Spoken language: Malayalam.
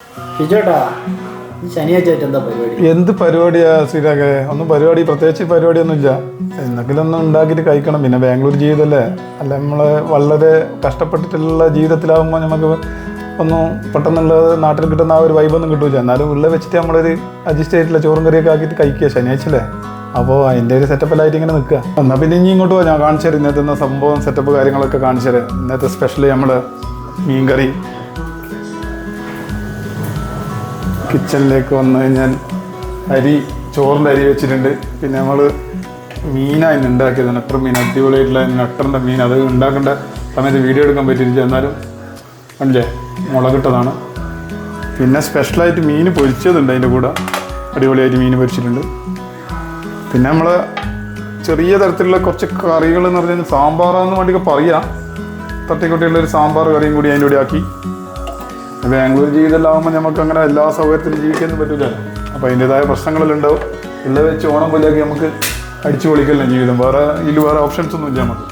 ഷിജോട്ടാ, ഈ ശനിയാഴ്ച ആയിട്ട് എന്താ പരിപാടി? എന്ത് പരിപാടിയാ ശ്രീരാഗേ? ഒന്നും പരിപാടി പ്രത്യേകിച്ച് പരിപാടിയൊന്നുമില്ല. എന്തെങ്കിലും ഒന്നും ഉണ്ടാക്കിയിട്ട് കഴിക്കണം. പിന്നെ ബാംഗ്ലൂർ ജീവിതമല്ലേ, അല്ല നമ്മൾ വളരെ കഷ്ടപ്പെട്ടിട്ടുള്ള ജീവിതത്തിലാകുമ്പോൾ നമുക്ക് ഒന്നും പെട്ടെന്നുള്ള നാട്ടിൽ കിട്ടുന്ന ആ ഒരു വൈബൊന്നും കിട്ടൂല. എന്നാലും ഉള്ള വെച്ചിട്ട് നമ്മളൊരു അഡ്ജസ്റ്റ് ആയിട്ടുള്ള ചോറും കറിയൊക്കെ ആക്കിയിട്ട് കഴിക്കുക ശനിയാഴ്ചല്ലേ. അപ്പോൾ അതിൻ്റെ ഒരു സെറ്റപ്പിലായിട്ട് ഇങ്ങനെ നിൽക്കുക. എന്നാൽ പിന്നെ ഇനി ഇങ്ങോട്ട് പോകാം, ഞാൻ കാണിച്ചു തരാം ഇന്നത്തെ സംഭവം സെറ്റപ്പ് കാര്യങ്ങളൊക്കെ കാണിച്ചു തരാം. ഇന്നത്തെ സ്പെഷ്യലി നമ്മൾ മീൻകറി. കിച്ചണിലേക്ക് വന്നു കഴിഞ്ഞാൽ ചോറിൻ്റെ അരി വെച്ചിട്ടുണ്ട്. പിന്നെ നമ്മൾ മീനായി ഉണ്ടാക്കിയത് നെട്ടർ മീൻ, അടിപൊളിയായിട്ടുള്ള നെട്ടറിൻ്റെ മീൻ. അത് ഉണ്ടാക്കേണ്ട സമയത്ത് വീഡിയോ എടുക്കാൻ പറ്റിയില്ല, എന്നാലും കണ്ടില്ലേ മുളകിട്ടതാണ്. പിന്നെ സ്പെഷ്യലായിട്ട് മീൻ പൊരിച്ചതുണ്ട് അതിൻ്റെ കൂടെ, അടിപൊളിയായിട്ട് മീൻ പൊരിച്ചിട്ടുണ്ട്. പിന്നെ നമ്മൾ ചെറിയ തരത്തിലുള്ള കുറച്ച് കറികൾ എന്ന് പറഞ്ഞാൽ സാമ്പാറാന്ന് വേണ്ടിയൊക്കെ പറയാം, തട്ടിക്കൊട്ടിയുള്ളൊരു സാമ്പാർ കറിയും കൂടി അതിൻ്റെ കൂടെ ആക്കി. ബാംഗ്ലൂർ ജീവിതമെല്ലാകുമ്പോൾ നമുക്ക് അങ്ങനെ എല്ലാ സൗകര്യത്തിലും ജീവിക്കാനൊന്നും പറ്റില്ല. അപ്പോൾ അതിൻ്റെതായ പ്രശ്നങ്ങളെല്ലാം ഉണ്ടാവും. ഉള്ള വെച്ച് ഓണം പോലെയൊക്കെ നമുക്ക് അടിച്ചു പൊളിക്കല്ല ജീവിതം. വേറെ ഓപ്ഷൻസ് ഒന്നും ഇല്ല നമുക്ക്.